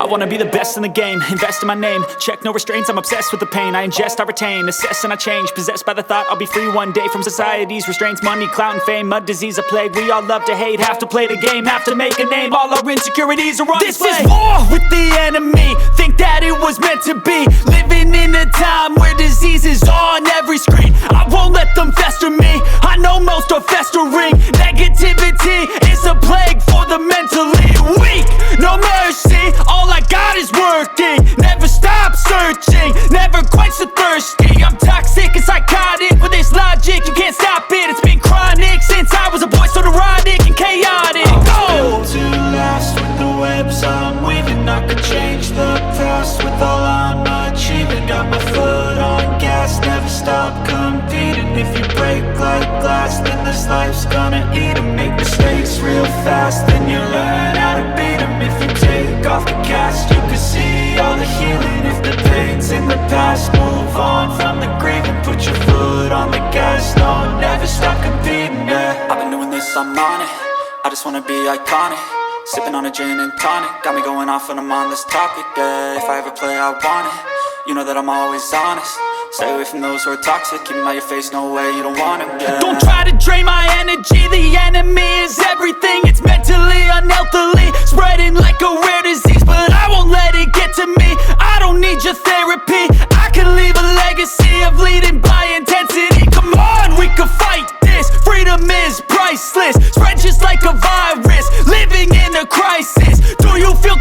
I wanna be the best in the game, invest in my name, check no restraints, I'm obsessed with the pain. I ingest, I retain, assess and I change, possessed by the thought I'll be free one day from society's restraints. Money, clout and fame, mud, disease, a plague. We all love to hate, have to play the game, have to make a name. All our insecurities are on display. This is war with the enemy, think that it was meant to be. Living in a time where disease is on every screen. I won't let them fester me, I know most are festering. Negativity is a plague for the mentally weak. No mercy, all I got is working. Never stop searching, never quench the thirsty. I'm toxic and psychotic, with this logic you can't stop it. It's been chronic since I was a boy, so neurotic and chaotic. Built to last with the webs I'm weaving. I could change the past with all I'm achieving. Got my foot on gas, never stop competing. If you break like glass, then this life's gonna eat 'em. Make mistakes real fast, then you learn how to beat 'em. If you take off the cast, you can see all the healing. If the pain's in the past, move on from the grave and put your foot on the gas. No, never stop competing, yeah. I've been doing this, I'm on it. I just wanna be iconic. Sipping on a gin and tonic, got me going off when I'm on this topic, yeah. If I ever play, I want it. You know that I'm always honest. Stay away from those who are toxic. Keep them out your face, no way, you don't want it, yeah. Don't try to drain my energy. The enemy is everything. It's mentally, unhealthily, spreading like a rare disease. But I won't let it get to me. I don't need your therapy. I can leave a legacy of leading by intensity. Come on, we can fight this. Freedom is priceless. Spread just like a virus. Living in a crisis. Do you feel